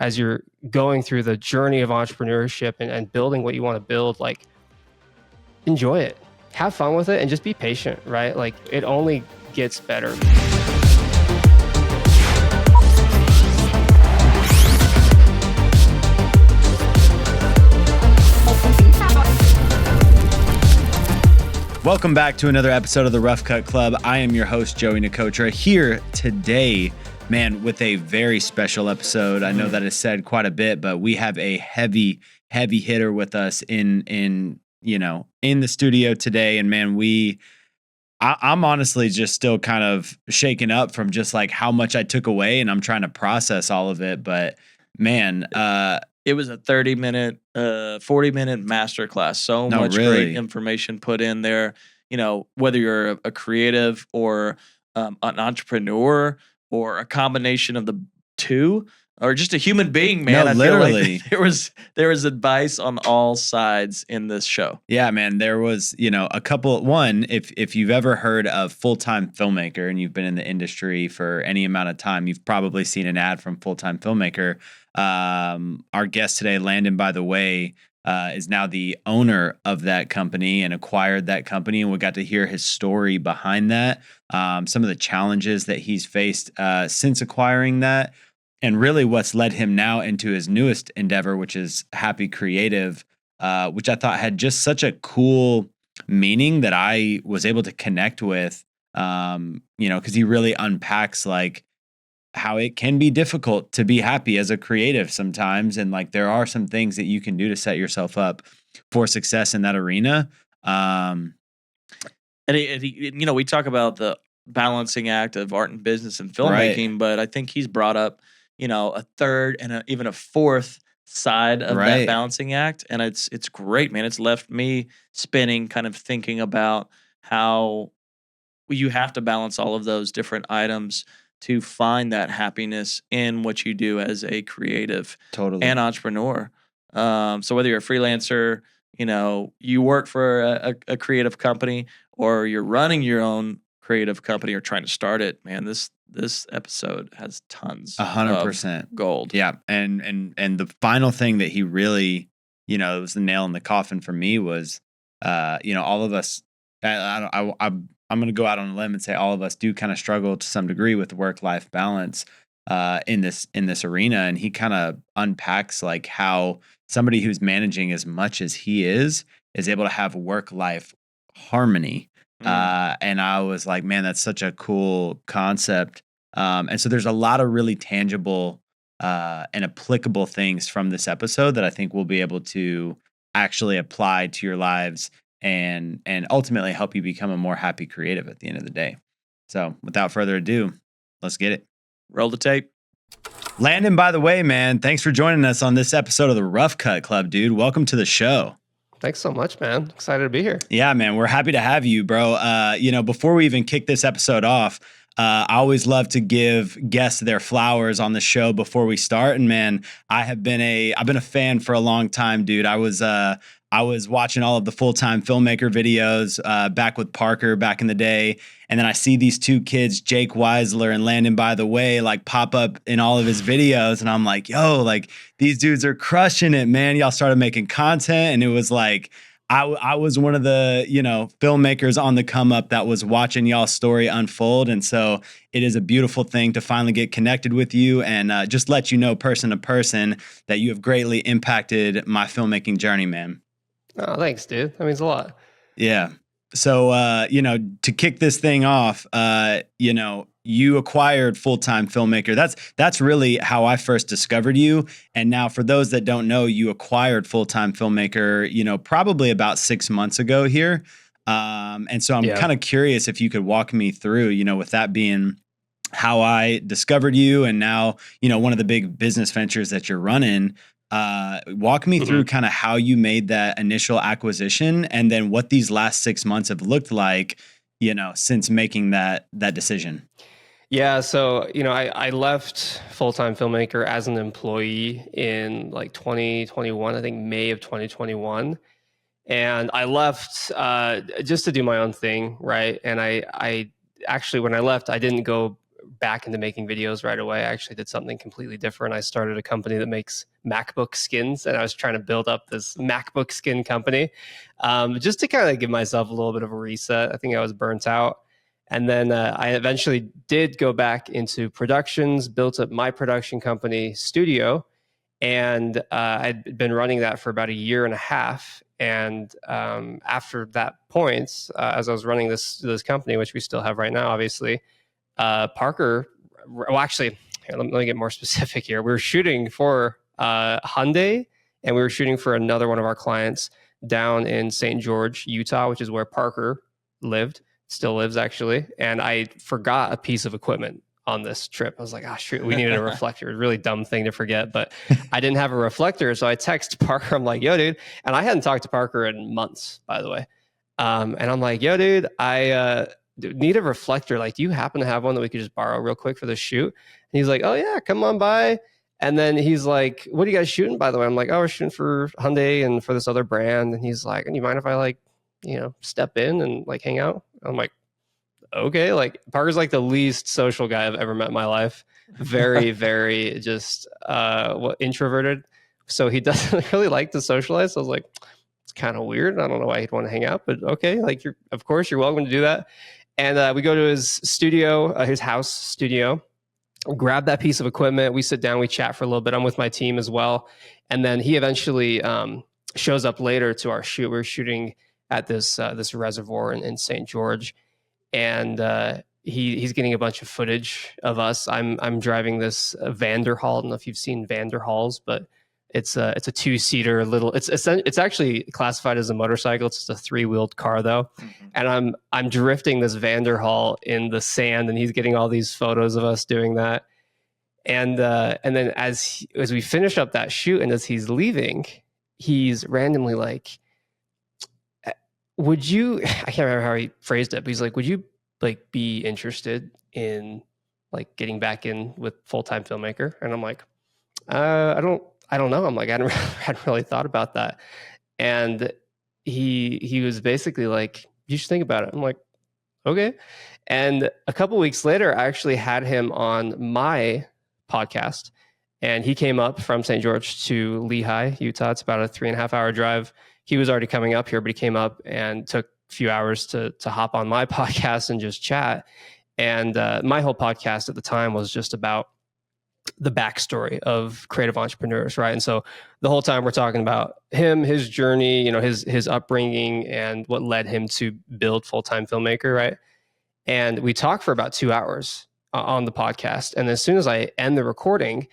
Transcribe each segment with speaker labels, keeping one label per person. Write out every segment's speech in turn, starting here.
Speaker 1: as you're going through the journey of entrepreneurship and building what you want to build, like, enjoy it, have fun with it, and just be patient, right? Like, it only gets better.
Speaker 2: Welcome back to another episode of the Rough Cut Club. I am your host, Joey Nicotra, here today, man, with a very special episode. I know that is said quite a bit, but we have a heavy hitter with us in the studio today. And man, I'm honestly just still kind of shaken up from just like how much I took away, and I'm trying to process all of it. But man,
Speaker 3: it was a 30-minute, 40-minute masterclass. So much great information put in there. You know, whether you're a creative or an entrepreneur or a combination of the two, or just a human being, man.
Speaker 2: No,
Speaker 3: I
Speaker 2: literally.
Speaker 3: feel like there was advice on all sides in this show.
Speaker 2: Yeah, man. There was, a couple. One, if you've ever heard of Full-Time Filmmaker and you've been in the industry for any amount of time, you've probably seen an ad from Full-Time Filmmaker. Our guest today, Landon BTW, is now the owner of that company and acquired that company, and we got to hear his story behind that. Some of the challenges that he's faced since acquiring that. And really what's led him now into his newest endeavor, which is Happy Creative, which I thought had just such a cool meaning that I was able to connect with, because he really unpacks like how it can be difficult to be happy as a creative sometimes. And like there are some things that you can do to set yourself up for success in that arena.
Speaker 3: And we talk about the balancing act of art and business and filmmaking, right. But I think he's brought up a third and even a fourth side of that balancing act. And it's great, man. It's left me spinning, kind of thinking about how you have to balance all of those different items to find that happiness in what you do as a creative and entrepreneur. So whether you're a freelancer, you work for a creative company, or you're running your own creative company or trying to start it, man, this episode has tons 100% of gold.
Speaker 2: Yeah. And the final thing that he really, it was the nail in the coffin for me was, all of us, I'm going to go out on a limb and say all of us do kind of struggle to some degree with work-life balance in this arena. And he kind of unpacks like how somebody who's managing as much as he is able to have work-life harmony. And I was like, man, that's such a cool concept. And so there's a lot of really tangible and applicable things from this episode that I think we'll be able to actually apply to your lives and ultimately help you become a more happy creative at the end of the day. So without further ado, let's get it.
Speaker 3: Roll the tape.
Speaker 2: Landon, by the way, man, thanks for joining us on this episode of the Rough Cut Club, dude. Welcome to the show.
Speaker 1: Thanks so much, man. Excited to be here.
Speaker 2: Yeah, man. We're happy to have you, bro. Before we even kick this episode off, I always love to give guests their flowers on the show before we start. And man, I've been a fan for a long time, dude. I was watching all of the Full-Time Filmmaker videos back with Parker back in the day. And then I see these two kids, Jake Weisler and Landon BTW, like pop up in all of his videos. And I'm like, yo, like these dudes are crushing it, man. Y'all started making content. And it was like, I was one of the, filmmakers on the come up that was watching y'all's story unfold. And so it is a beautiful thing to finally get connected with you and just let you know person to person that you have greatly impacted my filmmaking journey, man.
Speaker 1: Oh, thanks, dude. That means a lot.
Speaker 2: Yeah. So, to kick this thing off, you acquired Full-Time Filmmaker. That's really how I first discovered you. And now for those that don't know, you acquired Full-Time Filmmaker, probably about 6 months ago here. And so I'm kind of curious if you could walk me through, with that being how I discovered you and now, one of the big business ventures that you're running. Walk me through kind of how you made that initial acquisition and then what these last 6 months have looked like, since making that decision.
Speaker 1: Yeah. So, I left Full-Time Filmmaker as an employee in like 2021, I think May of 2021. And I left just to do my own thing. Right. And I actually, when I left, I didn't go back into making videos right away. I actually did something completely different. I started a company that makes MacBook skins, and I was trying to build up this MacBook skin company just to kind of give myself a little bit of a reset. I think I was burnt out. And then I eventually did go back into productions, built up my production company, Studio, and I'd been running that for about a year and a half. And after that point, as I was running this company, which we still have right now, obviously, Parker, well, actually, here, let me get more specific here. We were shooting for Hyundai, and we were shooting for another one of our clients down in St. George, Utah, which is where Parker lived, still lives actually. And I forgot a piece of equipment on this trip. I was like, oh, shoot, we needed a reflector. A really dumb thing to forget, but I didn't have a reflector. So I text Parker. I'm like, yo, dude. And I hadn't talked to Parker in months, by the way. And I'm like, yo, dude, I need a reflector. Like, do you happen to have one that we could just borrow real quick for the shoot? And he's like, oh, yeah, come on by. And then he's like, what are you guys shooting, by the way? I'm like, oh, we're shooting for Hyundai and for this other brand. And he's like, and you mind if I like, step in and like hang out? I'm like, okay. Like, Parker's like the least social guy I've ever met in my life. Very, very just introverted. So he doesn't really like to socialize. So I was like, it's kind of weird. I don't know why he'd want to hang out, but okay. Like, of course you're welcome to do that. And we go to his studio, his house studio, grab that piece of equipment. We sit down, we chat for a little bit. I'm with my team as well. And then he eventually shows up later to our shoot. We're shooting at this reservoir in St. George. And he's getting a bunch of footage of us. I'm driving this Vanderhall. I don't know if you've seen Vanderhalls, but it's a 2-seater little. It's actually classified as a motorcycle. It's just a 3-wheeled car though. Mm-hmm. And I'm drifting this Vanderhall in the sand, and he's getting all these photos of us doing that. And then as we finish up that shoot, and as he's leaving, he's randomly like, would you, I can't remember how he phrased it, but he's like, would you like be interested in like getting back in with Full-Time Filmmaker? And I'm like, I don't know. I'm like, I hadn't really thought about that. And he was basically like, you should think about it. I'm like, okay. And a couple weeks later, I actually had him on my podcast, and he came up from St. George to Lehi, Utah. It's about a 3.5-hour drive. He was already coming up here, but he came up and took a few hours to hop on my podcast and just chat. And my whole podcast at the time was just about the backstory of creative entrepreneurs, right? And so the whole time we're talking about him, his journey, his upbringing, and what led him to build Full-Time Filmmaker, right? And we talked for about 2 hours on the podcast. And as soon as I end the recording,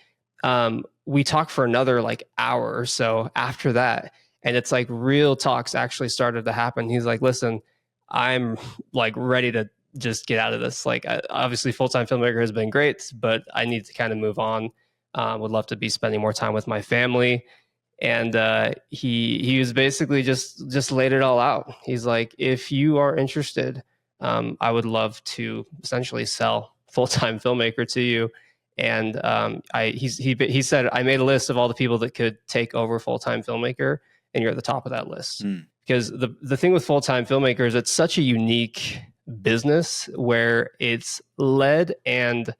Speaker 1: we talk for another like hour or so after that. And it's like real talks actually started to happen. He's like, listen, I'm like ready to just get out of this. Like, obviously Full-Time Filmmaker has been great, but I need to kind of move on. Would love to be spending more time with my family. And he was basically just laid it all out. He's like, if you are interested, I would love to essentially sell Full-Time Filmmaker to you. And he said, I made a list of all the people that could take over Full-Time Filmmaker, and you're at the top of that list. Because the thing with Full-Time Filmmaker is it's such a unique business where it's led and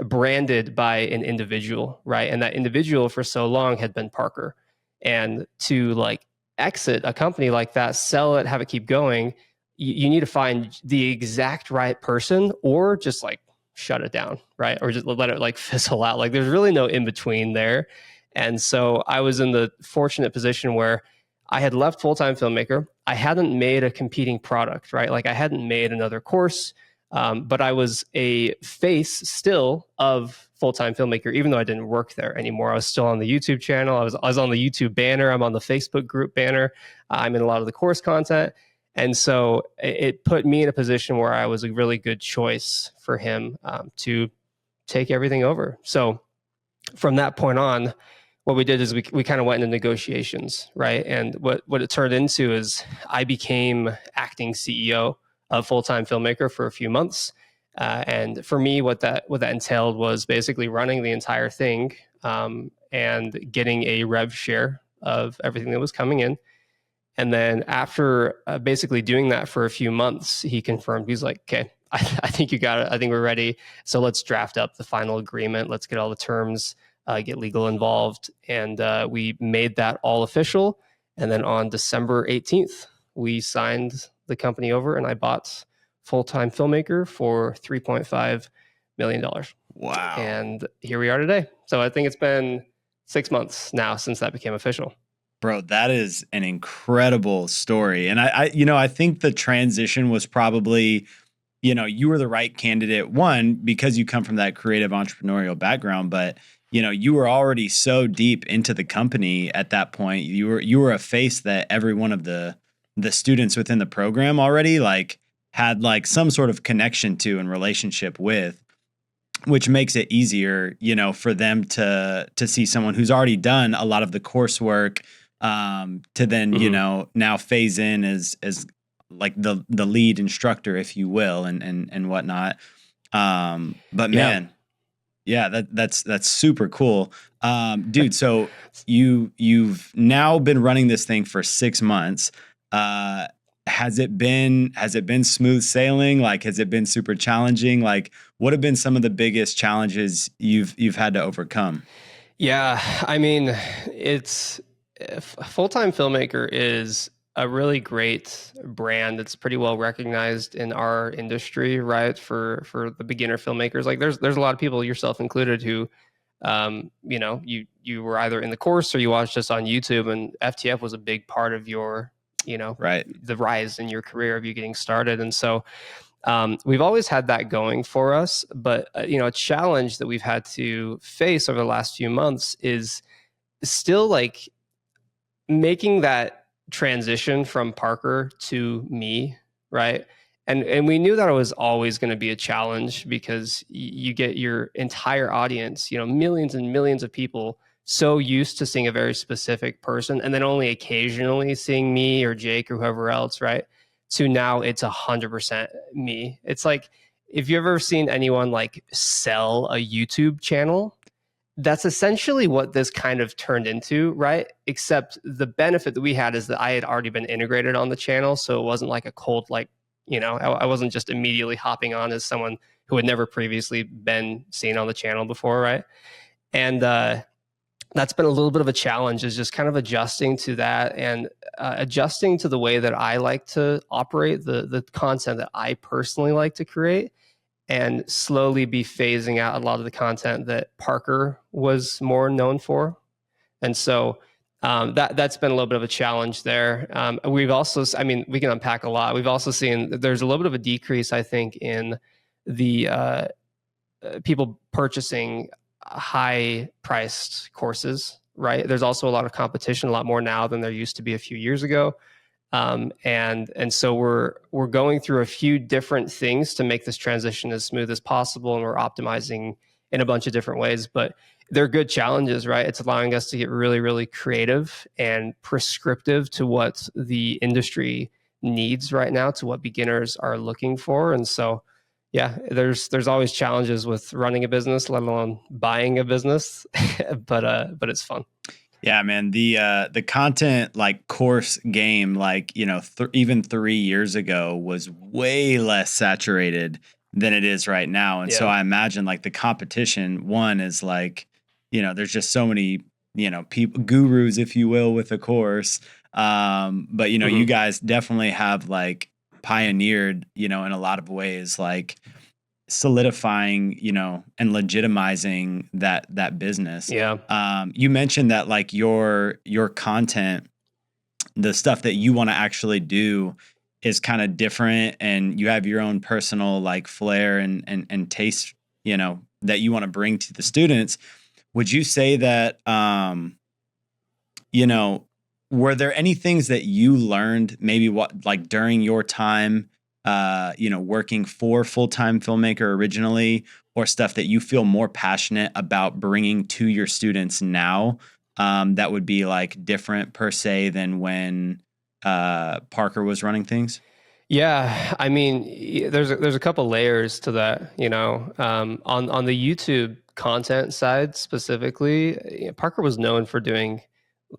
Speaker 1: branded by an individual, right? And that individual for so long had been Parker. And to like exit a company like that, sell it, have it keep going, you need to find the exact right person, or just like shut it down, right? Or just let it like fizzle out. Like, there's really no in between there. And so I was in the fortunate position where I had left Full-Time Filmmaker. I hadn't made a competing product, right? Like, I hadn't made another course, but I was a face still of Full-Time Filmmaker, even though I didn't work there anymore. I was still on the YouTube channel. I was on the YouTube banner. I'm on the Facebook group banner. I'm in a lot of the course content. And so it put me in a position where I was a really good choice for him to take everything over. So from that point on, what we did is we kind of went into negotiations, right? And what it turned into is I became acting CEO of Full-Time Filmmaker for a few months. And for me, what that entailed was basically running the entire thing and getting a rev share of everything that was coming in. And then after basically doing that for a few months, he confirmed, he's like, okay, I think you got it. I think we're ready. So let's draft up the final agreement. Let's get all the terms, get legal involved. And we made that all official. And then on December 18th, we signed the company over, and I bought Full-Time Filmmaker for $3.5 million.
Speaker 2: Wow.
Speaker 1: And here we are today. So I think it's been 6 months now since that became official.
Speaker 2: Bro, that is an incredible story. And I think the transition was probably, you were the right candidate, one, because you come from that creative entrepreneurial background, but you were already so deep into the company at that point. You were a face that every one of the students within the program already had some sort of connection to and relationship with, which makes it easier, for them to see someone who's already done a lot of the coursework, to then, now phase in as like the lead instructor, if you will, and whatnot. But man, yeah, that's super cool. Dude, so you've now been running this thing for 6 months. Has it been smooth sailing? Has it been super challenging? What have been some of the biggest challenges you've had to overcome?
Speaker 1: Yeah, I mean, Full-Time Filmmaker is a really great brand that's pretty well recognized in our industry, right? For the beginner filmmakers, there's a lot of people, yourself included, who you were either in the course or you watched us on YouTube, and FTF was a big part of your
Speaker 2: right,
Speaker 1: the rise in your career of you getting started. And so we've always had that going for us, but a challenge that we've had to face over the last few months is still making that transition from Parker to me, right? And we knew that it was always going to be a challenge, because you get your entire audience, millions and millions of people, so used to seeing a very specific person, and then only occasionally seeing me or Jake or whoever else, right? To now it's 100% me. It's like, if you've ever seen anyone sell a YouTube channel, that's essentially what this kind of turned into, right? Except the benefit that we had is that I had already been integrated on the channel. So it wasn't like a cold, I wasn't just immediately hopping on as someone who had never previously been seen on the channel before, right? And that's been a little bit of a challenge, is just kind of adjusting to that, and adjusting to the way that I like to operate, the content that I personally like to create, and slowly be phasing out a lot of the content that Parker was more known for. And so that's been a little bit of a challenge there. We've also, we can unpack a lot. We've also seen that there's a little bit of a decrease, I think, in the people purchasing high-priced courses, right? There's also a lot of competition, a lot more now than there used to be a few years ago. And so we're going through a few different things to make this transition as smooth as possible, and we're optimizing in a bunch of different ways, but they're good challenges, right? It's allowing us to get really, really creative and prescriptive to what the industry needs right now, to what beginners are looking for. And so, yeah, there's always challenges with running a business, let alone buying a business, but it's fun.
Speaker 2: Yeah, man. The content course game, even 3 years ago, was way less saturated than it is right now. And so I imagine the competition, one is there's just so many, people, gurus, if you will, with a course. But you guys definitely have pioneered, in a lot of ways, solidifying, and legitimizing that business.
Speaker 1: Yeah.
Speaker 2: You mentioned that your content, the stuff that you want to actually do, is kind of different, and you have your own personal flair and taste, that you want to bring to the students. Would you say that, were there any things that you learned maybe during your time, working for Full-Time Filmmaker originally, or stuff that you feel more passionate about bringing to your students now, that would be different per se than when Parker was running things?
Speaker 1: Yeah, there's a couple layers to that. On the YouTube content side specifically, Parker was known for doing,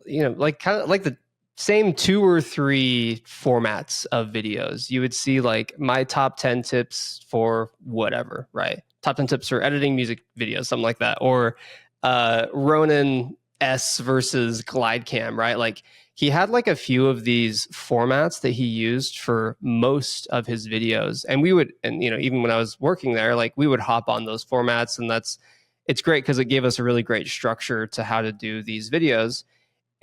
Speaker 1: kind of the same 2 or 3 formats of videos. You would see like my top 10 tips for whatever, right? Top 10 tips for editing music videos, something like that. Or Ronin S versus GlideCam, right? Like he had like a few of these formats that he used for most of his videos. And we would, and even when I was working there, like we would hop on those formats, and it's great because it gave us a really great structure to how to do these videos.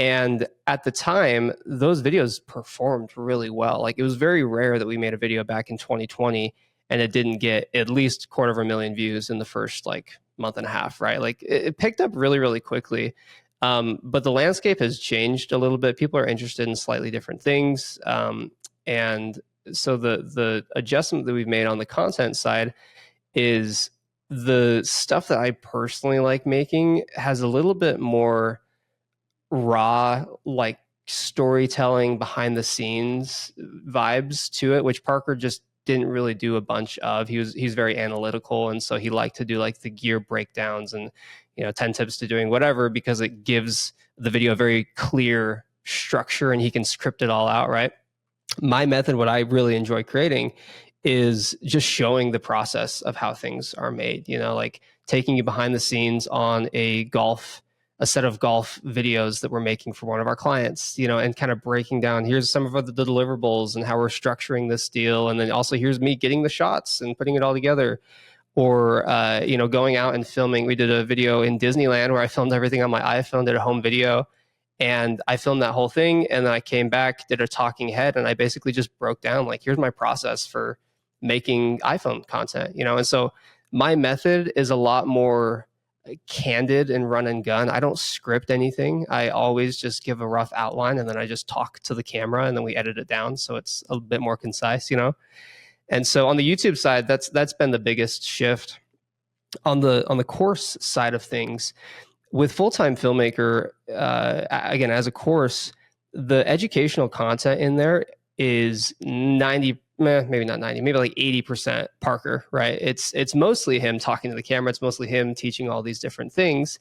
Speaker 1: And at the time, those videos performed really well. Like it was very rare that we made a video back in 2020 and it didn't get at least 250,000 views in the first like month and a half, right? Like it picked up really, really quickly. But the landscape has changed a little bit. People are interested in slightly different things. And so the adjustment that we've made on the content side is the stuff that I personally like making has a little bit more raw, like storytelling behind the scenes vibes to it, which Parker just didn't really do a bunch of. He's very analytical, and so he liked to do like the gear breakdowns and 10 tips to doing whatever, because it gives the video a very clear structure and he can script it all out, right? My method, what I really enjoy creating, is just showing the process of how things are made, like taking you behind the scenes on a set of golf videos that we're making for one of our clients, and kind of breaking down, here's some of the deliverables and how we're structuring this deal. And then also here's me getting the shots and putting it all together. Or, going out and filming. We did a video in Disneyland where I filmed everything on my iPhone, did a home video, and I filmed that whole thing. And then I came back, did a talking head, and I basically just broke down, like, here's my process for making iPhone content, And so my method is a lot more candid and run and gun. I don't script anything. I always just give a rough outline and then I just talk to the camera and then we edit it down so it's a bit more concise, And so on the YouTube side, that's been the biggest shift. On the course side of things, with Full-Time Filmmaker, again, as a course, the educational content in there is 90, maybe not 90, maybe like 80% Parker, right? It's mostly him talking to the camera. It's mostly him teaching all these different things.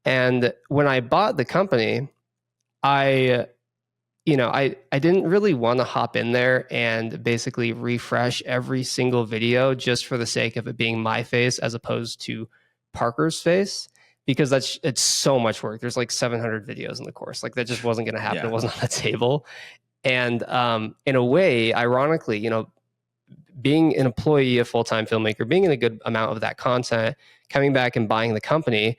Speaker 1: And when I bought the company, I didn't really want to hop in there and basically refresh every single video just for the sake of it being my face as opposed to Parker's face, because it's so much work. There's like 700 videos in the course. Like that just wasn't going to happen. Yeah. It wasn't on the table. And in a way, ironically, being an employee, a Full-Time Filmmaker, being in a good amount of that content, coming back and buying the company,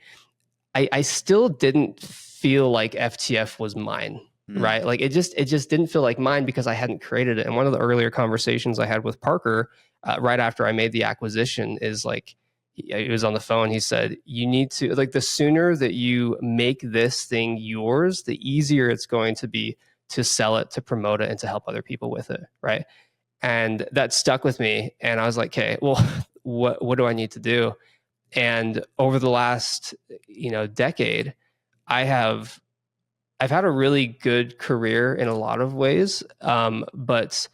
Speaker 1: I still didn't feel like FTF was mine. Right. Like it just didn't feel like mine because I hadn't created it. And one of the earlier conversations I had with Parker right after I made the acquisition is like, he was on the phone. He said, you need to, like, the sooner that you make this thing yours, the easier it's going to be to sell it, to promote it, and to help other people with it. Right. And that stuck with me. And I was like, okay, well, what do I need to do? And over the last, decade, I've had a really good career in a lot of ways, but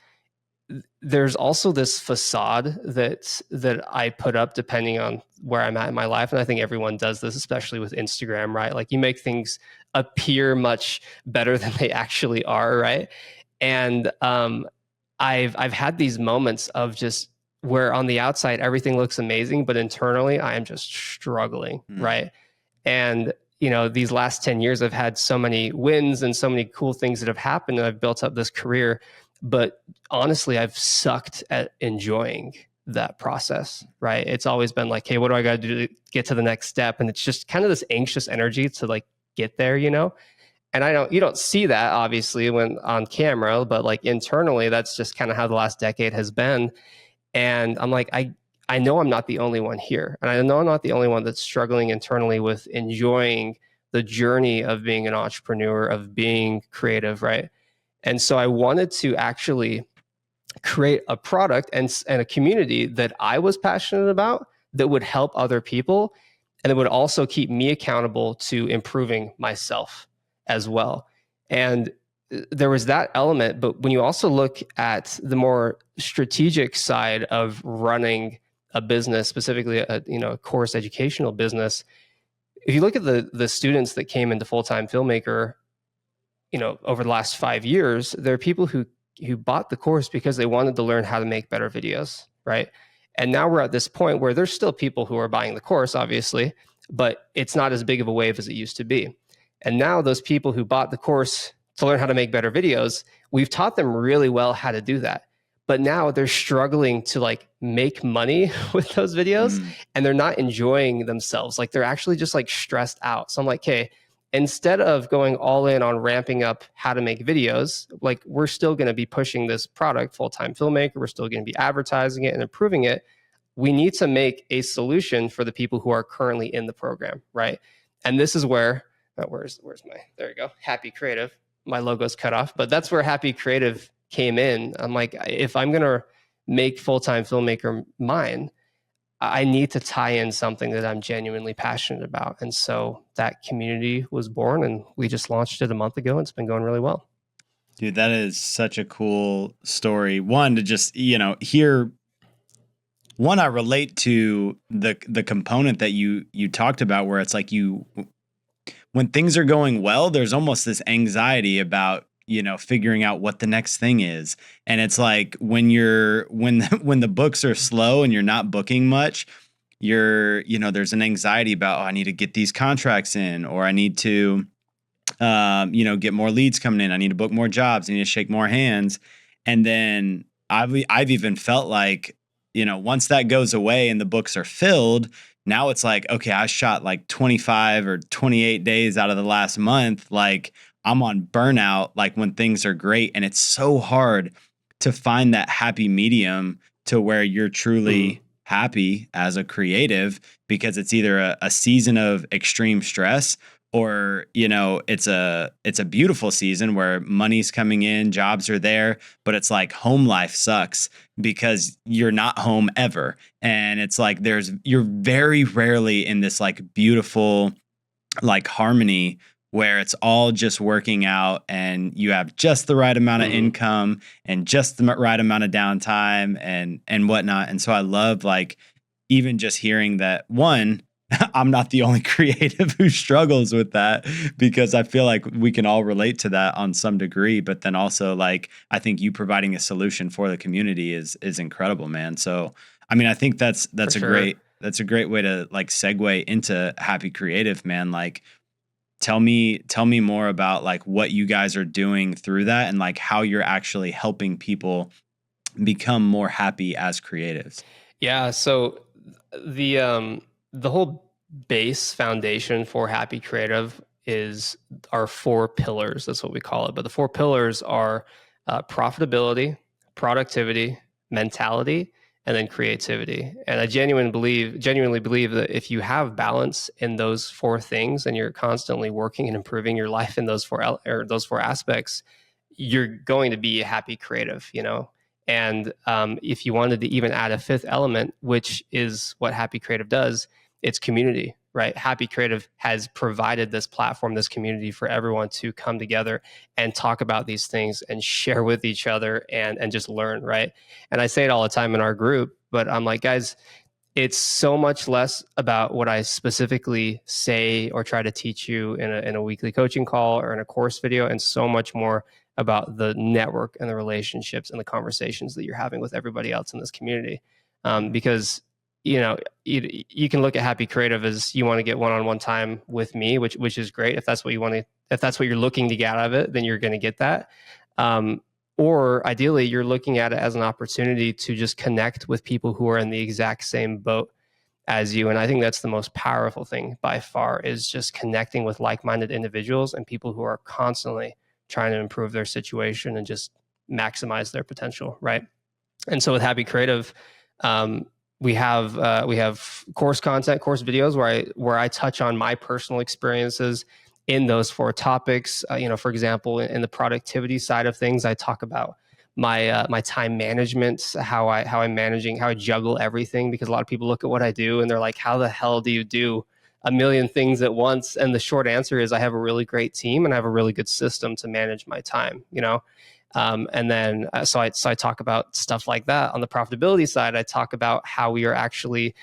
Speaker 1: there's also this facade that I put up depending on where I'm at in my life, and I think everyone does this, especially with Instagram, right? Like you make things appear much better than they actually are, right? And I've had these moments of just where on the outside everything looks amazing, but internally I am just struggling, right? And these last 10 years, I've had so many wins and so many cool things that have happened, and I've built up this career. But honestly, I've sucked at enjoying that process, right? It's always been like, hey, what do I got to do to get to the next step? And it's just kind of this anxious energy to like get there, And you don't see that obviously when on camera, but like internally, that's just kind of how the last decade has been. And I'm like, I know I'm not the only one here. And I know I'm not the only one that's struggling internally with enjoying the journey of being an entrepreneur, of being creative, right? And so I wanted to actually create a product and a community that I was passionate about that would help other people, and it would also keep me accountable to improving myself as well. And there was that element, but when you also look at the more strategic side of running a business, specifically a course educational business, if you look at the students that came into Full-Time Filmmaker, over the last 5 years, there are people who bought the course because they wanted to learn how to make better videos, right? And now we're at this point where there's still people who are buying the course, obviously, but it's not as big of a wave as it used to be. And now those people who bought the course to learn how to make better videos, we've taught them really well how to do that. But now they're struggling to like make money with those videos, and they're not enjoying themselves. Like they're actually just like stressed out. So I'm like, okay, instead of going all in on ramping up how to make videos, like we're still going to be pushing this product, Full-Time Filmmaker. We're still going to be advertising it and improving it. We need to make a solution for the people who are currently in the program, right? And this is where, where's my, there you go, Happy Creative. My logo's cut off, but that's where Happy Creative came in. I'm like, if I'm going to make Full-Time Filmmaker mine, I need to tie in something that I'm genuinely passionate about. And so that community was born, and we just launched it a month ago, and it's been going really well.
Speaker 2: Dude, that is such a cool story. One, to just, hear. One, I relate to the component that you talked about, where it's like when things are going well, there's almost this anxiety about, figuring out what the next thing is. And it's like when the books are slow and you're not booking much, there's an anxiety about, I need to get these contracts in, or I need to, get more leads coming in. I need to book more jobs. I need to shake more hands. And then I've even felt like, once that goes away and the books are filled, now it's like, okay, I shot like 25 or 28 days out of the last month. Like I'm on burnout, like when things are great. And it's so hard to find that happy medium to where you're truly happy as a creative, because it's either a season of extreme stress, or, it's a beautiful season where money's coming in, jobs are there, but it's like home life sucks because you're not home ever. And it's like you're very rarely in this like beautiful like harmony where it's all just working out and you have just the right amount of income and just the right amount of downtime and whatnot. And so I love like even just hearing that, one, I'm not the only creative who struggles with that, because I feel like we can all relate to that on some degree. But then also, like, I think you providing a solution for the community is incredible, man. So, I mean, I think that's a great way to like segue into Happy Creative, man. Like, tell me more about like what you guys are doing through that, and like how you're actually helping people become more happy as creatives.
Speaker 1: Yeah. So the whole base foundation for Happy Creative is our 4 pillars. That's what we call it. But the 4 pillars are profitability, productivity, mentality, and then creativity. And I genuinely believe that if you have balance in those 4 things, and you're constantly working and improving your life in those 4 aspects, you're going to be a happy creative, And if you wanted to even add a 5th element, which is what Happy Creative does, it's community, right? Happy Creative has provided this platform, this community for everyone to come together and talk about these things and share with each other and just learn, right? And I say it all the time in our group, but I'm like, guys, it's so much less about what I specifically say or try to teach you in a weekly coaching call or in a course video, and so much more about the network and the relationships and the conversations that you're having with everybody else in this community. Because you can look at Happy Creative as you want to get one-on-one time with me, which is great. If that's what you want to, if that's what you're looking to get out of it, then you're going to get that. Or ideally, you're looking at it as an opportunity to just connect with people who are in the exact same boat as you. And I think that's the most powerful thing by far, is just connecting with like-minded individuals and people who are constantly trying to improve their situation and just maximize their potential, right? And so with Happy Creative, we have course content, course videos where I touch on my personal experiences in those 4 topics. For example, in the productivity side of things, I talk about my time management, how I juggle everything, because a lot of people look at what I do and they're like, how the hell do you do a million things at once? And the short answer is I have a really great team and I have a really good system to manage my time, and then so I talk about stuff like that. On the profitability side, I talk about how we are actually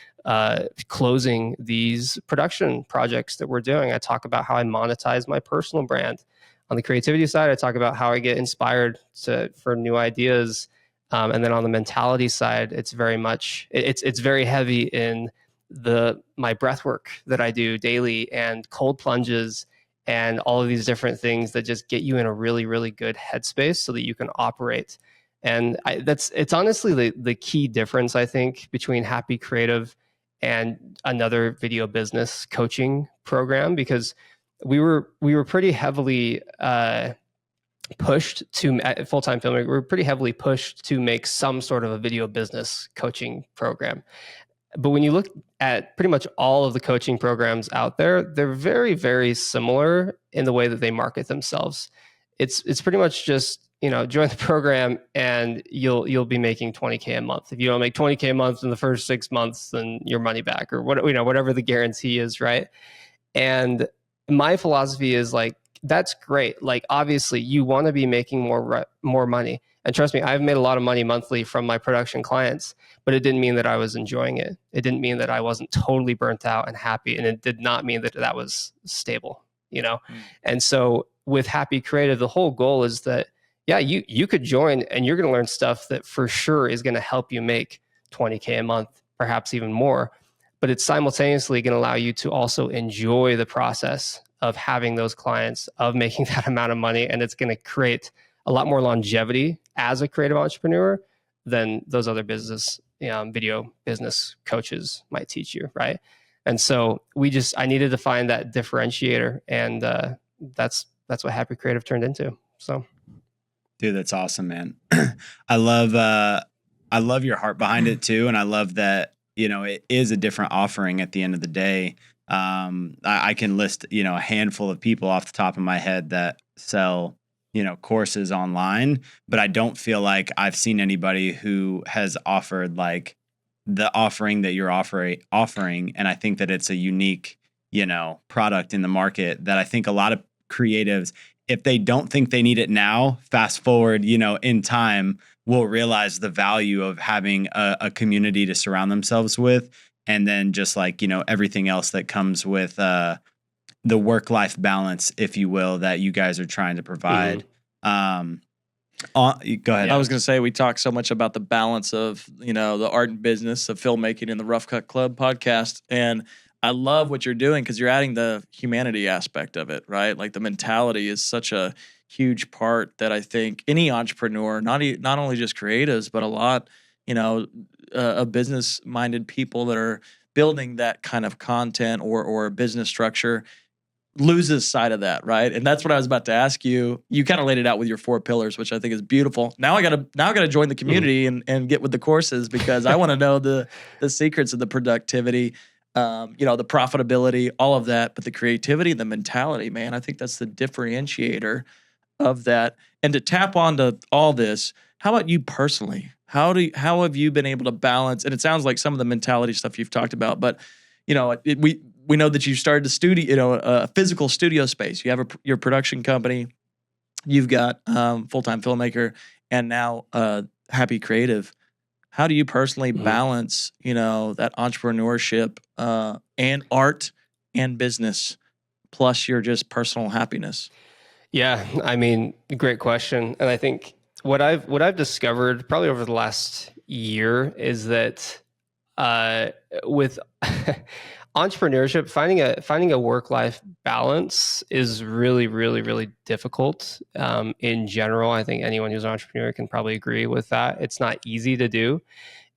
Speaker 1: closing these production projects that we're doing. I talk about how I monetize my personal brand On the creativity side, I talk about how I get inspired for new ideas. And then on the mentality side, it's very much, it's very heavy in my breath work that I do daily and cold plunges and all of these different things that just get you in a really, really good headspace so that you can operate. And it's honestly the key difference, I think, between Happy Creative and another video business coaching program, because we were pretty heavily pushed to Full-Time Filmmaker. We were pretty heavily pushed to make some sort of a video business coaching program. But when you look at pretty much all of the coaching programs out there, they're very, very similar in the way that they market themselves. It's pretty much just, join the program and you'll be making $20K a month. If you don't make $20K a month in the first 6 months, then your money back, or whatever the guarantee is, right? And my philosophy is like, that's great. Like, obviously you want to be making more money. And trust me, I've made a lot of money monthly from my production clients, but it didn't mean that I was enjoying it. It didn't mean that I wasn't totally burnt out and happy. And it did not mean that was stable, And so with Happy Creative, the whole goal is that, yeah, you could join and you're going to learn stuff that for sure is going to help you make $20K a month, perhaps even more. But it's simultaneously going to allow you to also enjoy the process of having those clients, of making that amount of money. And it's going to create a lot more longevity as a creative entrepreneur than those other video business coaches might teach you, right? And so I needed to find that differentiator, and that's what Happy Creative turned into. So,
Speaker 2: dude, that's awesome, man. I love your heart behind it too, and I love that it is a different offering at the end of the day. I can list a handful of people off the top of my head that sell courses online, but I don't feel like I've seen anybody who has offered like the offering that you're offering. And I think that it's a unique, product in the market that I think a lot of creatives, if they don't think they need it now, fast forward, in time, will realize the value of having a community to surround themselves with. And then just like, everything else that comes with, the work-life balance, if you will, that you guys are trying to provide. Go ahead.
Speaker 3: I was going to say, we talk so much about the balance of, the art and business of filmmaking in the Rough Cut Club podcast. And I love what you're doing because you're adding the humanity aspect of it, right? Like the mentality is such a huge part that I think any entrepreneur, not only just creatives, but a lot, of business-minded people that are building that kind of content or business structure loses sight of that, right? And that's what I was about to ask you. You kind of laid it out with your 4 pillars, which I think is beautiful. Now I gotta join the community and get with the courses, because I want to know the secrets of the productivity, the profitability, all of that, but the creativity, the mentality, man, I think that's the differentiator of that. And to tap onto all this, how about you personally? How have you been able to balance? And it sounds like some of the mentality stuff you've talked about, but we know that you started a studio, a physical studio space. You have your production company. You've got Full-Time Filmmaker, and now Happy Creative. How do you personally balance, that entrepreneurship and art and business, plus your just personal happiness?
Speaker 1: Yeah, I mean, great question. And I think what I've discovered probably over the last year is that with entrepreneurship, finding a work-life balance is really, really, really difficult. In general, I think anyone who's an entrepreneur can probably agree with that. It's not easy to do.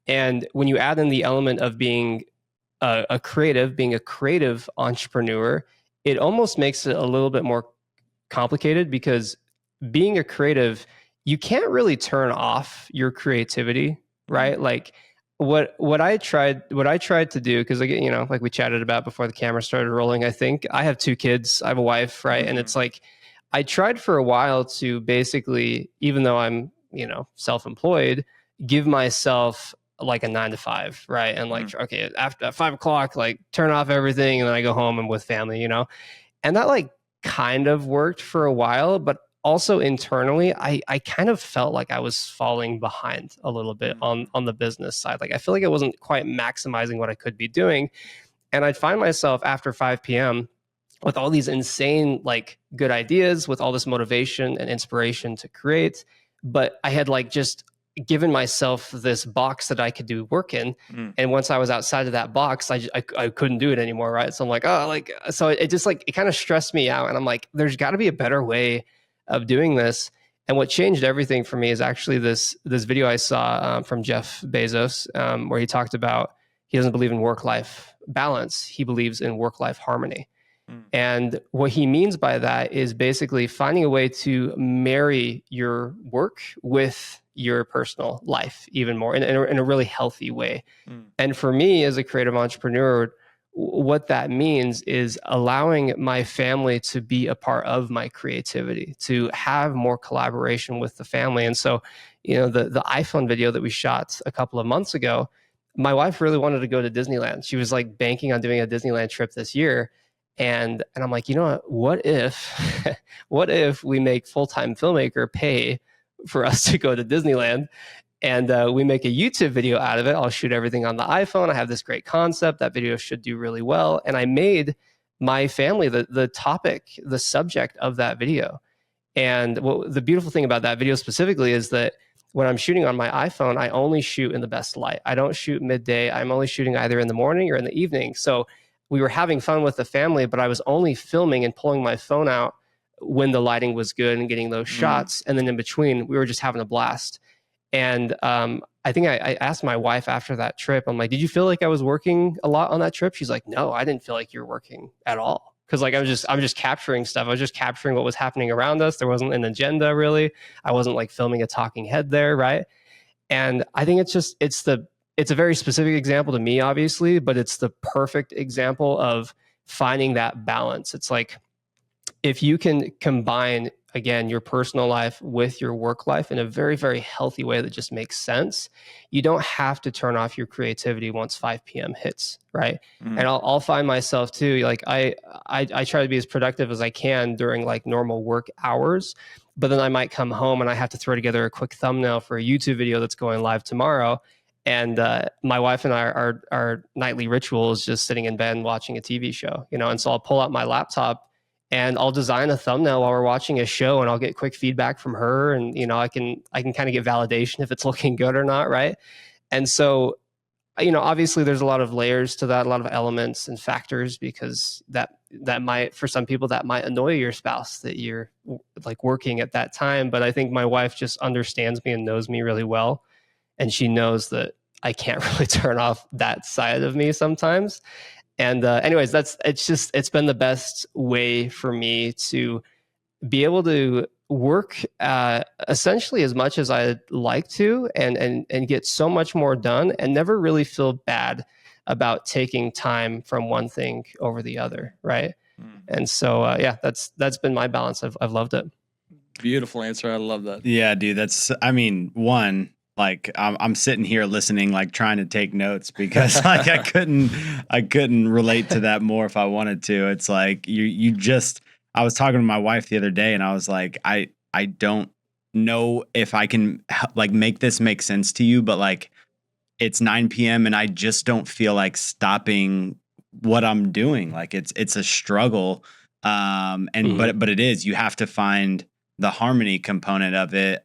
Speaker 1: And when you add in the element of being a creative entrepreneur, it almost makes it a little bit more complicated, because being a creative, you can't really turn off your creativity, right? Like what I tried to do, because again, like we chatted about before the camera started rolling, I think I have 2 kids, I have a wife, right? And it's like, I tried for a while to basically, even though I'm, self-employed, give myself like a 9 to 5, right? And like, okay, after 5 o'clock, like turn off everything, and then I go home and with family, and that like kind of worked for a while, but also internally, I kind of felt like I was falling behind a little bit on the business side. Like I feel like I wasn't quite maximizing what I could be doing. And I'd find myself after 5 p.m., with all these insane, like, good ideas, with all this motivation and inspiration to create. But I had like just given myself this box that I could do work in. And once I was outside of that box, I couldn't do it anymore. Right. So I'm like, oh, like, so it just like, it kind of stressed me out. And I'm like, there's got to be a better way of doing this. And what changed everything for me is actually this video I saw from Jeff Bezos, where he talked about he doesn't believe in work-life balance. He believes in work-life harmony. And what he means by that is basically finding a way to marry your work with your personal life even more in a really healthy way. And for me as a creative entrepreneur, what that means is allowing my family to be a part of my creativity, to have more collaboration with the family. And so, the iPhone video that we shot a couple of months ago, my wife really wanted to go to Disneyland. She was like banking on doing a Disneyland trip this year. And I'm like, you know what if what if we make Full-Time Filmmaker pay for us to go to Disneyland, and we make a YouTube video out of it. I'll shoot everything on the iPhone. I have this great concept. That video should do really well. And I made my family the topic, the subject of that video. And the beautiful thing about that video specifically is that when I'm shooting on my iPhone, I only shoot in the best light. I don't shoot midday. I'm only shooting either in the morning or in the evening. So we were having fun with the family, but I was only filming and pulling my phone out when the lighting was good and getting those shots. And then in between, we were just having a blast. And I think I asked my wife after that trip, I'm like, did you feel like I was working a lot on that trip? She's like, no, I didn't feel like you were working at all. Cause like, I'm just capturing stuff. I was just capturing what was happening around us. There wasn't an agenda really. I wasn't like filming a talking head there. Right. And I think it's a very specific example to me, obviously, but it's the perfect example of finding that balance. It's like, if you can combine, again, your personal life with your work life in a very, very healthy way that just makes sense, you don't have to turn off your creativity once 5 p.m. hits, right? And I'll find myself too, like I try to be as productive as I can during like normal work hours, but then I might come home and I have to throw together a quick thumbnail for a YouTube video that's going live tomorrow. And my wife and I, our nightly ritual is just sitting in bed and watching a TV show, and so I'll pull out my laptop and I'll design a thumbnail while we're watching a show, and I'll get quick feedback from her. And, I can kind of get validation if it's looking good or not. Right. And so, obviously there's a lot of layers to that, a lot of elements and factors, because that might, for some people, that might annoy your spouse that you're like working at that time. But I think my wife just understands me and knows me really well. And she knows that I can't really turn off that side of me sometimes. And anyways, it's been the best way for me to be able to work essentially as much as I'd like to, and get so much more done, and never really feel bad about taking time from one thing over the other, right? And so that's been my balance. I've loved it.
Speaker 3: Beautiful answer. I love that.
Speaker 2: Yeah, dude. Like I'm sitting here listening, like trying to take notes, because like I couldn't relate to that more if I wanted to. It's like I was talking to my wife the other day, and I was like, I don't know if I can like make this make sense to you, but like it's 9 p.m. and I just don't feel like stopping what I'm doing. Like it's a struggle. But it is, you have to find the harmony component of it.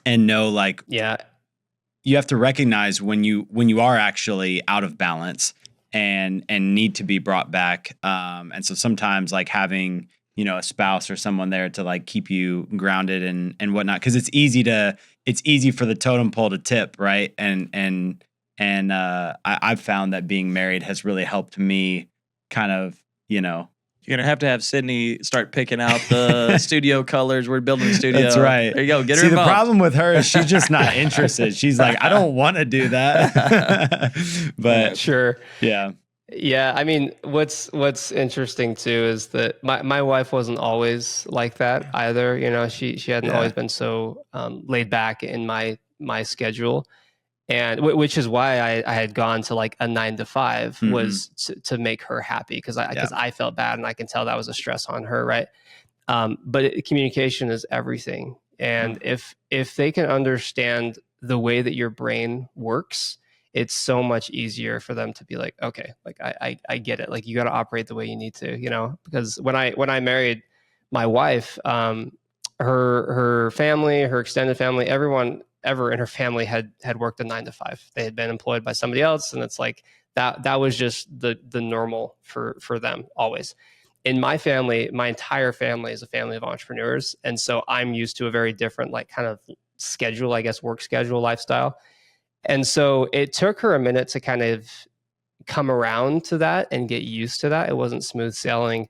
Speaker 2: And know, like, you have to recognize when you are actually out of balance and need to be brought back. And so sometimes like having, a spouse or someone there to like keep you grounded and whatnot, because it's easy for the totem pole to tip, right? And I've found that being married has really helped me kind of,
Speaker 3: You're going to have Sydney start picking out the studio colors. We're building a studio.
Speaker 2: That's right.
Speaker 3: There you go. Get her
Speaker 2: See,
Speaker 3: involved.
Speaker 2: The problem with her is she's just not interested. She's like, I don't want to do that. But
Speaker 1: sure.
Speaker 2: Yeah.
Speaker 1: Yeah. I mean, what's interesting too is that my wife wasn't always like that either. She hadn't always been so laid back in my schedule. And which is why I had gone to like a 9 to 5 was to make her happy, because I felt bad, and I can tell that was a stress on her, right? But communication is everything, and if they can understand the way that your brain works, it's so much easier for them to be like, okay, like I get it. Like you got to operate the way you need to, you know, because when I married my wife, her family, her extended family, everyone ever in her family had worked a 9 to 5. They had been employed by somebody else. And it's like, that was just the normal for them always. In my family, my entire family is a family of entrepreneurs. And so I'm used to a very different, like kind of schedule, I guess, work schedule, lifestyle. And so it took her a minute to kind of come around to that and get used to that. It wasn't smooth sailing.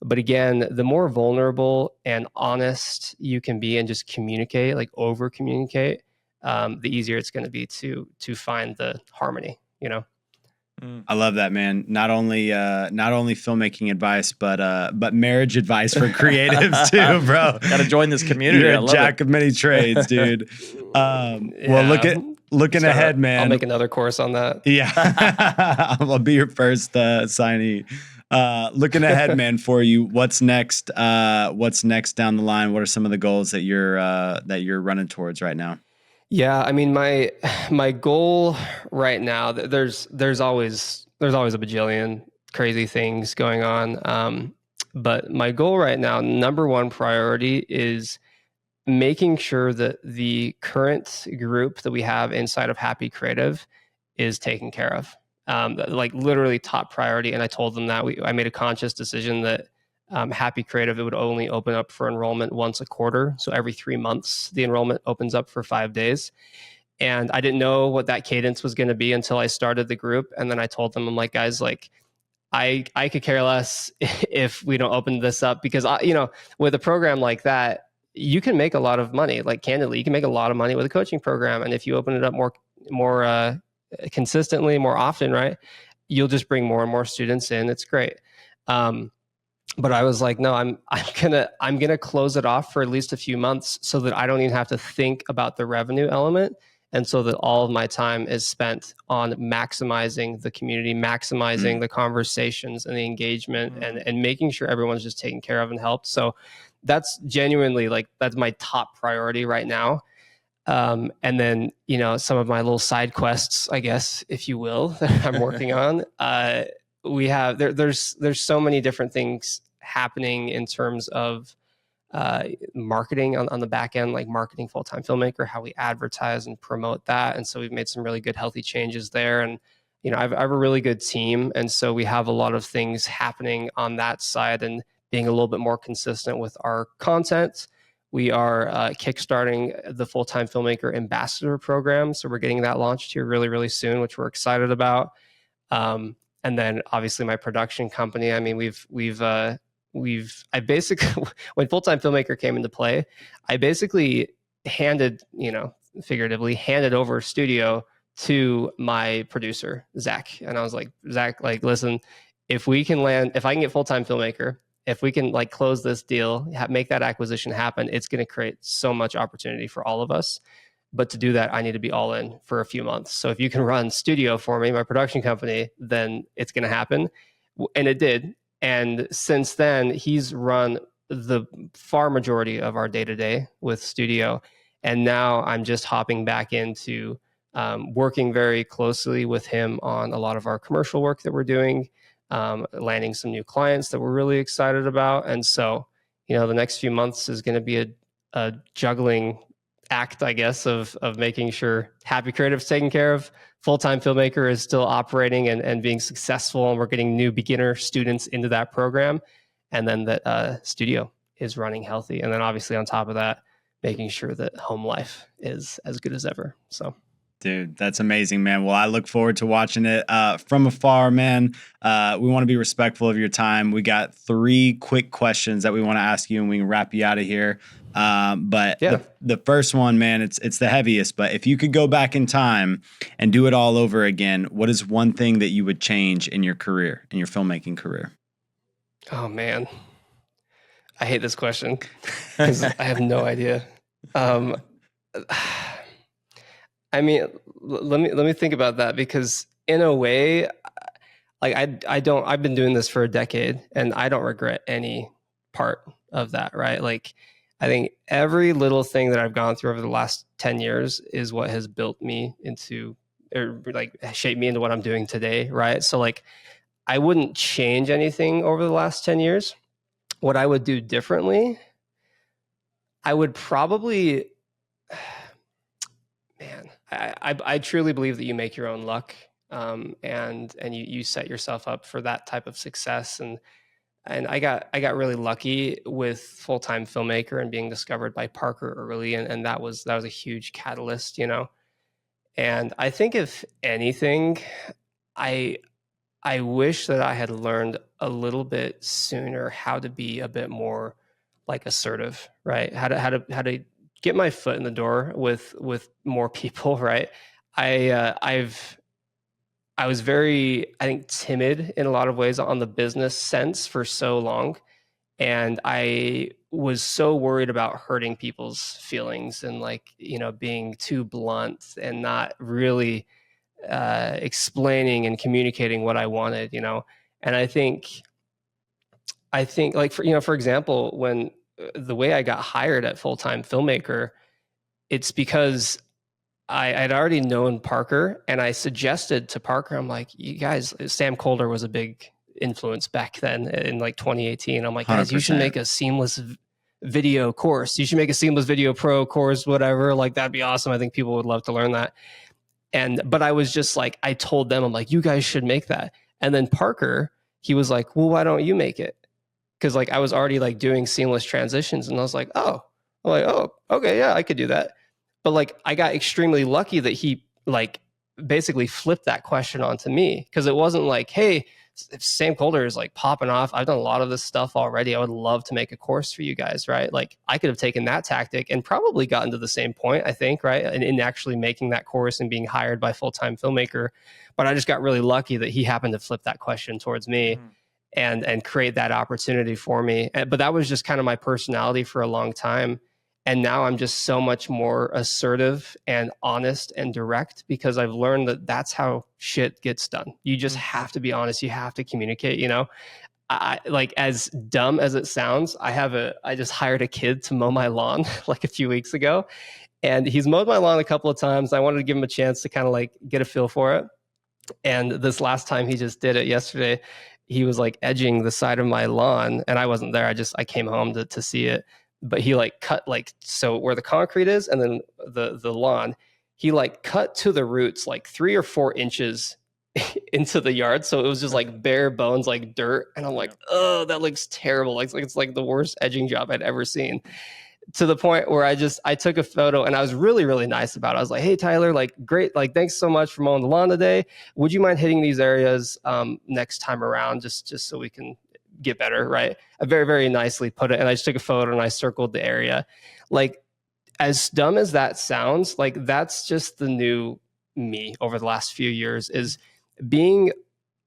Speaker 1: But again, the more vulnerable and honest you can be and just communicate, like over communicate, the easier it's going to be to find the harmony, you know?
Speaker 2: I love that, man. Not only filmmaking advice, but marriage advice for creatives too, bro.
Speaker 3: Got to join this community.
Speaker 2: You're a jack of many trades, dude. Well, looking ahead, man.
Speaker 1: I'll make another course on that.
Speaker 2: Yeah, I'll be your first signee. Looking ahead, man, for you. What's next? What's next down the line? What are some of the goals that you're running towards right now?
Speaker 1: Yeah, I mean, my goal right now, there's always a bajillion crazy things going on. But my goal right now, number one priority is making sure that the current group that we have inside of Happy Creative is taken care of. Like literally top priority. And I told them that I made a conscious decision that Happy Creative, it would only open up for enrollment once a quarter. So every 3 months, the enrollment opens up for 5 days. And I didn't know what that cadence was going to be until I started the group. And then I told them, I'm like, guys, like I could care less if we don't open this up, because with a program like that, you can make a lot of money. Like candidly, you can make a lot of money with a coaching program. And if you open it up more consistently, more often, right, you'll just bring more and more students in. It's great. But I was like, no, I'm gonna close it off for at least a few months so that I don't even have to think about the revenue element, and so that all of my time is spent on maximizing the community, maximizing the conversations and the engagement, and making sure everyone's just taken care of and helped. So that's genuinely that's my top priority right now. And then some of my little side quests, I guess, if you will, that I'm working on. We have there's so many different things happening in terms of marketing on the back end, like marketing Full-Time Filmmaker, how we advertise and promote that. And so we've made some really good, healthy changes there. And I have a really good team, and so we have a lot of things happening on that side and being a little bit more consistent with our content. We are kickstarting the Full-Time Filmmaker Ambassador Program, so we're getting that launched here really, really soon, which we're excited about. And then obviously my production company. I mean, I basically, when Full-Time Filmmaker came into play, I basically figuratively handed over studio to my producer, Zach. And I was like, Zach, like, listen, if I can get Full-Time Filmmaker, if we can close this deal, make that acquisition happen, it's going to create so much opportunity for all of us. But to do that, I need to be all in for a few months. So if you can run studio for me, my production company, then it's going to happen. And it did. And since then, he's run the far majority of our day-to-day with studio. And now I'm just hopping back into working very closely with him on a lot of our commercial work that we're doing, landing some new clients that we're really excited about. And so, the next few months is going to be a juggling act, I guess, of making sure Happy Creative is taken care of, Full-Time Filmmaker is still operating and being successful, and we're getting new beginner students into that program, and then that studio is running healthy. And then obviously on top of that, making sure that home life is as good as ever. So
Speaker 2: dude, that's amazing, man. Well, I look forward to watching it from afar, man. We want to be respectful of your time. We got 3 quick questions that we want to ask you, and we can wrap you out of here. But yeah, the first one, man, it's the heaviest. But if you could go back in time and do it all over again, what is one thing that you would change in your career, in your filmmaking career?
Speaker 1: Oh man, I hate this question because I have no idea. I mean, let me think about that, because in a way, I've been doing this for a decade and I don't regret any part of that, right? Like, I think every little thing that I've gone through over the last 10 years is what has built me into or like shaped me into what I'm doing today. Right. So like, I wouldn't change anything over the last 10 years. What I would do differently, I would probably, man, I truly believe that you make your own luck, and you set yourself up for that type of success. And I got really lucky with Full-Time Filmmaker and being discovered by Parker early, and that was a huge catalyst, you know. And I think if anything, I I wish that I had learned a little bit sooner how to be a bit more like assertive, right? How to get my foot in the door with more people, right? I was very, I think, timid in a lot of ways on the business sense for so long, and I was so worried about hurting people's feelings and, like, being too blunt and not really explaining and communicating what I wanted, and I think like, for example, when the way I got hired at Full-Time Filmmaker, it's because I'd already known Parker, and I suggested to Parker, I'm like, you guys, Sam Kolder was a big influence back then in like 2018. I'm like, guys, you should
Speaker 2: 100%.
Speaker 1: make a seamless video course. You should make a seamless video pro course, whatever. Like, that'd be awesome. I think people would love to learn that. But I was just like, I told them, I'm like, you guys should make that. And then Parker, he was like, well, why don't you make it? Because like I was already like doing seamless transitions, and I was like, oh, okay, yeah, I could do that. But like I got extremely lucky that he like basically flipped that question onto me, because it wasn't like, hey, if Sam Kolder is like popping off, I've done a lot of this stuff already, I would love to make a course for you guys, right? Like I could have taken that tactic and probably gotten to the same point, I think, right? And in actually making that course and being hired by Full-Time Filmmaker. But I just got really lucky that he happened to flip that question towards me and create that opportunity for me. But that was just kind of my personality for a long time. And now I'm just so much more assertive and honest and direct, because I've learned that that's how shit gets done. You just have to be honest. You have to communicate, I like, as dumb as it sounds, I just hired a kid to mow my lawn like a few weeks ago, and he's mowed my lawn a couple of times. I wanted to give him a chance to kind of like get a feel for it. And this last time he just did it yesterday, he was like edging the side of my lawn, and I wasn't there. I came home to see it. But he like cut, like, so where the concrete is and then the lawn, he like cut to the roots like 3 or 4 inches into the yard. So it was just like bare bones, like dirt. And I'm like, oh, that looks terrible. Like it's like the worst edging job I'd ever seen. To the point where I took a photo, and I was really, really nice about it. I was like, hey, Tyler, like, great. Like, thanks so much for mowing the lawn today. Would you mind hitting these areas next time around, just so we can get better, right? I very, very nicely put it. And I just took a photo and I circled the area. Like, as dumb as that sounds, like, that's just the new me over the last few years, is being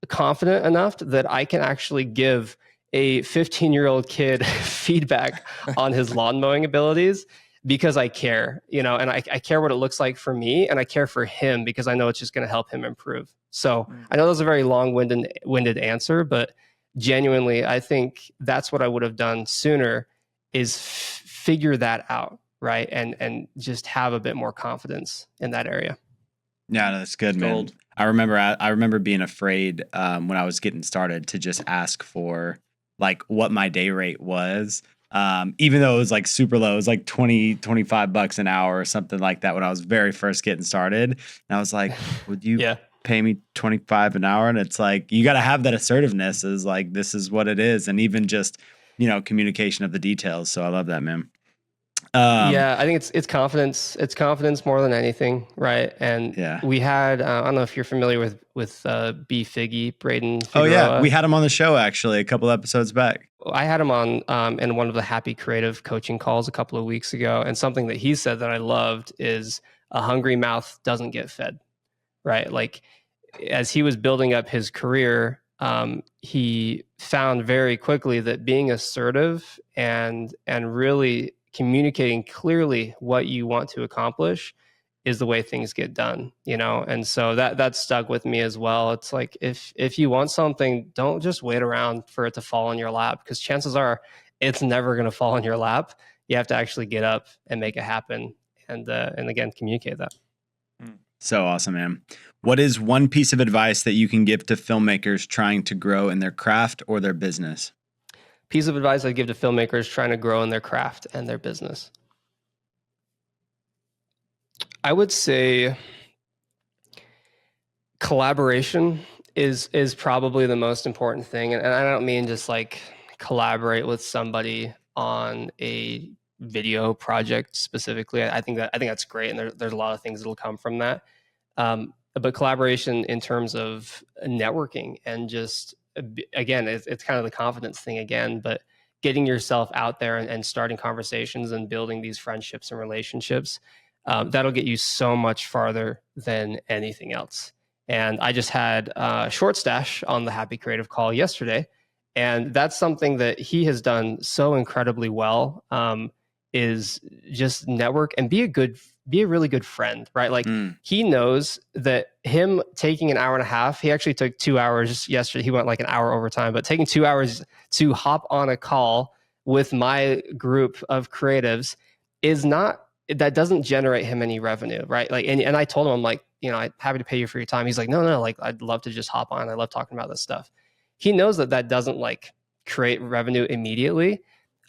Speaker 1: confident enough that I can actually give a 15-year-old kid feedback on his lawn mowing abilities, because I care, and I care what it looks like for me, and I care for him because I know it's just going to help him improve. So I know that's a very long-winded answer, but genuinely, I think that's what I would have done sooner, is figure that out, right? And just have a bit more confidence in that area.
Speaker 2: Yeah, that's good, man. I remember being afraid when I was getting started to just ask for like what my day rate was. Even though it was like super low, it was like $25 an hour or something like that when I was very first getting started. And I was like, would you pay me $25 an hour? And it's like, you got to have that assertiveness, is like, this is what it is. And even just, communication of the details. So I love that, man.
Speaker 1: Yeah, I think it's confidence. It's confidence more than anything, right? And we had I don't know if you're familiar with B Figgy, Braden Figueroa.
Speaker 2: Oh yeah, we had him on the show actually a couple episodes back.
Speaker 1: I had him on in one of the Happy Creative coaching calls a couple of weeks ago, and something that he said that I loved is, a hungry mouth doesn't get fed, right? Like, as he was building up his career, he found very quickly that being assertive and really communicating clearly what you want to accomplish is the way things get done, and so that stuck with me as well. It's like, if you want something, don't just wait around for it to fall in your lap, because chances are it's never going to fall in your lap. You have to actually get up and make it happen, and again, communicate that.
Speaker 2: So awesome, man. What is one piece of advice that you can give to filmmakers trying to grow in their craft or their business?
Speaker 1: Piece of advice I'd give to filmmakers trying to grow in their craft and their business. I would say collaboration is probably the most important thing. And I don't mean just like collaborate with somebody on a video project specifically. I think that's great. And there's a lot of things that'll come from that. But collaboration in terms of networking and just, again, it's kind of the confidence thing again, but getting yourself out there and starting conversations and building these friendships and relationships, that'll get you so much farther than anything else. And I just had Short Stash on the Happy Creative call yesterday, and that's something that he has done so incredibly well. Is just network and be a really good friend, right? Like he knows that him taking an hour and a half, he actually took 2 hours yesterday. He went like an hour over time, but taking 2 hours to hop on a call with my group of creatives that doesn't generate him any revenue, right? Like, and I told him, I'm like, I'm happy to pay you for your time. He's like, no, like I'd love to just hop on. I love talking about this stuff. He knows that doesn't like create revenue immediately,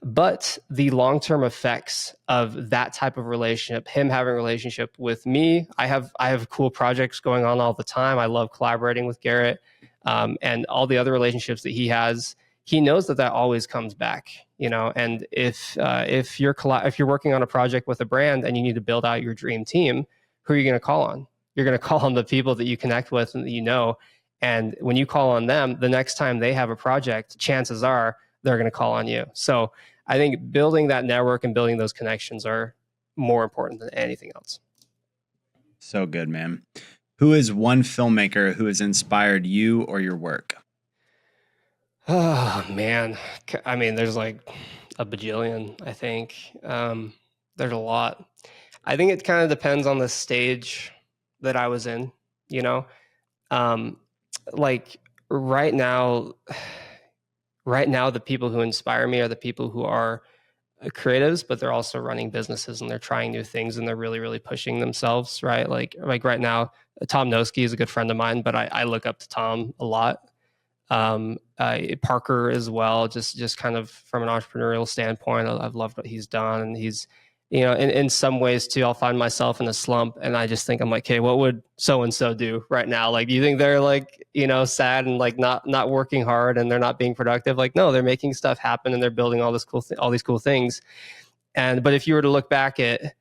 Speaker 1: but the long-term effects of that type of relationship, him having a relationship with me, I have cool projects going on all the time. I love collaborating with Garrett, and all the other relationships that he has. He knows that always comes back, And if you're working on a project with a brand and you need to build out your dream team, who are you going to call on? You're going to call on the people that you connect with and that you know. And when you call on them, the next time they have a project, chances are they're going to call on you. So I think building that network and building those connections are more important than anything else.
Speaker 2: So good, man. Who is one filmmaker who has inspired you or your work?
Speaker 1: Oh, man. I mean, there's like a bajillion, I think. There's a lot. I think it kind of depends on the stage that I was in, like right now, the people who inspire me are the people who are creatives, but they're also running businesses and they're trying new things and they're really, really pushing themselves, right? Like right now, Tom Noski is a good friend of mine, but I look up to Tom a lot. Parker as well, just kind of from an entrepreneurial standpoint, I've loved what he's done, and he's, in some ways too, I'll find myself in a slump and I just think, I'm like, hey, what would so-and-so do right now? Like, do you think they're like, sad and like not working hard and they're not being productive? Like, no, they're making stuff happen and they're building all these cool things. But if you were to look back at,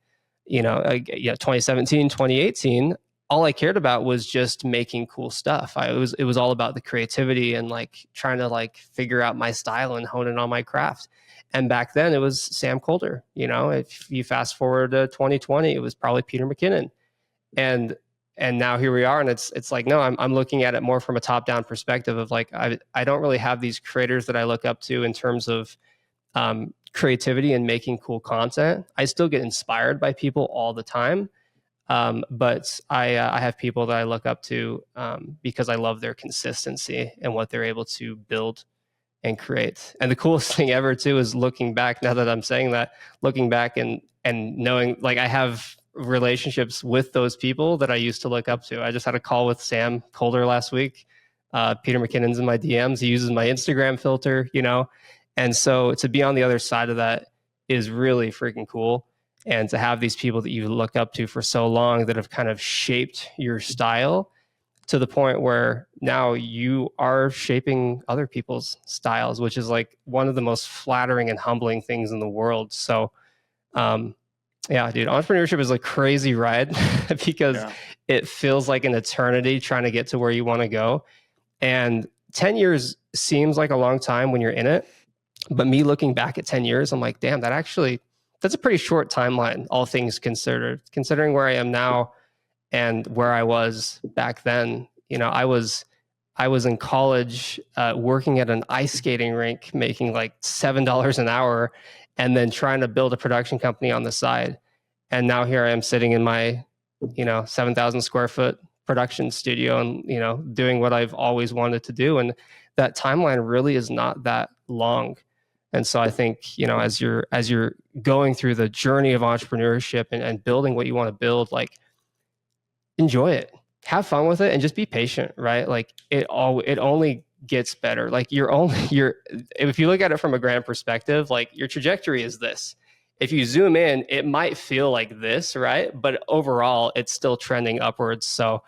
Speaker 1: 2017, 2018, all I cared about was just making cool stuff. It was all about the creativity and like trying to like figure out my style and hone in on my craft. And back then it was Sam Kolder. If you fast forward to 2020, it was probably Peter McKinnon. And now here we are, and it's like, no, I'm looking at it more from a top-down perspective of like, I don't really have these creators that I look up to in terms of creativity and making cool content. I still get inspired by people all the time. But I have people that I look up to because I love their consistency and what they're able to build and create. And the coolest thing ever too is looking back, now that I'm saying that, looking back and knowing like I have relationships with those people that I used to look up to. I just had a call with Sam Kolder last week. Peter McKinnon's in my DMs. He uses my Instagram filter, And so to be on the other side of that is really freaking cool. And to have these people that you look up to for so long that have kind of shaped your style to the point where now you are shaping other people's styles, which is like one of the most flattering and humbling things in the world. So, yeah, dude, entrepreneurship is a crazy ride because it feels like an eternity trying to get to where you want to go. And 10 years seems like a long time when you're in it. But me looking back at 10 years, I'm like, damn, that's a pretty short timeline, all things considered, considering where I am now and where I was back then. I was in college working at an ice skating rink, making like $7 an hour, and then trying to build a production company on the side. And now here I am sitting in my, 7,000 square foot production studio and, doing what I've always wanted to do. And that timeline really is not that long. And so I think, as you're going through the journey of entrepreneurship and building what you want to build, like enjoy it, have fun with it, and just be patient, right? Like it only gets better. Like if you look at it from a grand perspective, like your trajectory is this. If you zoom in, it might feel like this, right? But overall, it's still trending upwards. So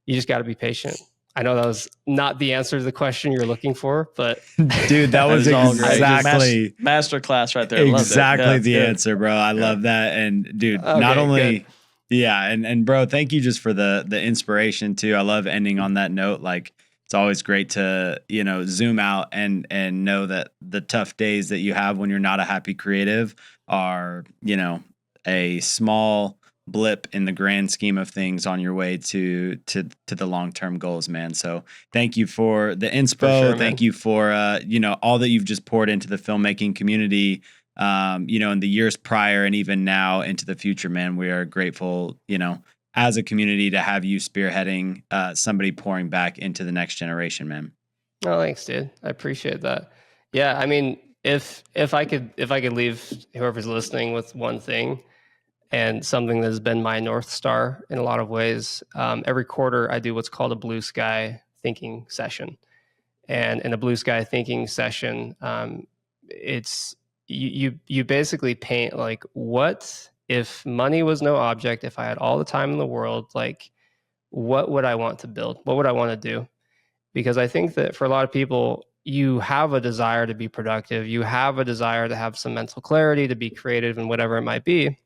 Speaker 1: you just got to be patient. I know that was not the answer to the question you're looking for, but
Speaker 2: dude, that was exactly
Speaker 3: master class right there.
Speaker 2: Exactly the answer, bro. I love that. And dude, not only good. Yeah, and bro, thank you just for the inspiration too. I love ending on that note. Like it's always great to, you know, zoom out and know that the tough days that you have when you're not a happy creative are, you know, a small blip in the grand scheme of things on your way to the long-term goals, man. So thank you for the inspo. For sure, thank you for you know, all that you've just poured into the filmmaking community, you know, in the years prior and even now into the future, man. We are grateful, you know, as a community to have you spearheading somebody pouring back into the next generation, man.
Speaker 1: Oh, thanks, dude. I appreciate that. Yeah, I mean, if I could leave whoever's listening with one thing, and something that has been my North Star in a lot of ways. Every quarter, I do what's called a blue sky thinking session. And in a blue sky thinking session, it's you basically paint like, what if money was no object, if I had all the time in the world, like what would I want to build? What would I want to do? Because I think that for a lot of people, you have a desire to be productive. You have a desire to have some mental clarity, to be creative and whatever it might be.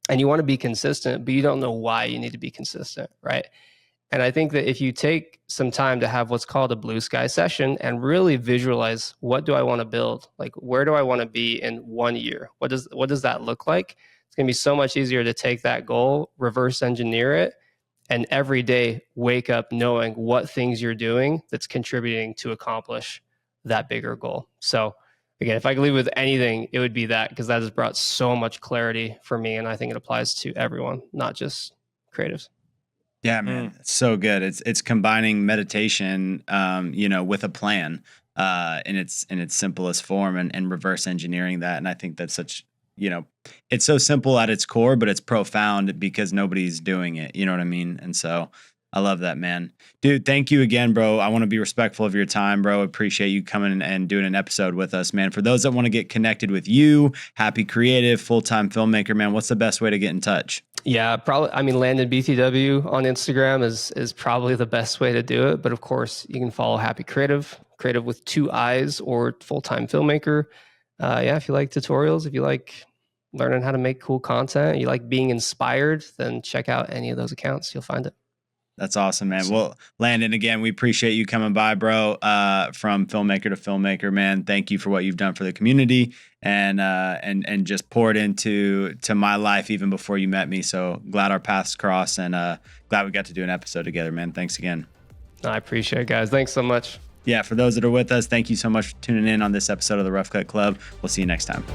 Speaker 1: And you want to be consistent, but you don't know why you need to be consistent, right? And I think that if you take some time to have what's called a blue sky session and really visualize, what do I want to build? Like, where do I want to be in 1 year? What does that look like? It's going to be so much easier to take that goal, reverse engineer it, and every day wake up knowing what things you're doing that's contributing to accomplish that bigger goal. So again, if I could leave with anything, it would be that, because that has brought so much clarity for me. And I think it applies to everyone, not just creatives.
Speaker 2: Yeah, man. It's so good. It's combining meditation, you know, with a plan, in its simplest form, and reverse engineering that. And I think that's such, you know, it's so simple at its core, but it's profound because nobody's doing it. You know what I mean? And so I love that, man. Dude, thank you again, bro. I want to be respectful of your time, bro. Appreciate you coming and doing an episode with us, man. For those that want to get connected with you, Happy Creative, Full-Time Filmmaker, man, what's the best way to get in touch?
Speaker 1: Yeah, probably. I mean, Landon BTW on Instagram is probably the best way to do it. But of course, you can follow Happy Creative with 2 I's, or Full-Time Filmmaker. Yeah, if you like tutorials, if you like learning how to make cool content, you like being inspired, then check out any of those accounts. You'll find it.
Speaker 2: That's awesome, man. Well, Landon, again, we appreciate you coming by, bro. From filmmaker to filmmaker, man. Thank you for what you've done for the community and just poured into my life even before you met me. So glad our paths crossed, and glad we got to do an episode together, man. Thanks again.
Speaker 1: I appreciate it, guys. Thanks so much.
Speaker 2: Yeah, for those that are with us, thank you so much for tuning in on this episode of the Rough Cut Club. We'll see you next time.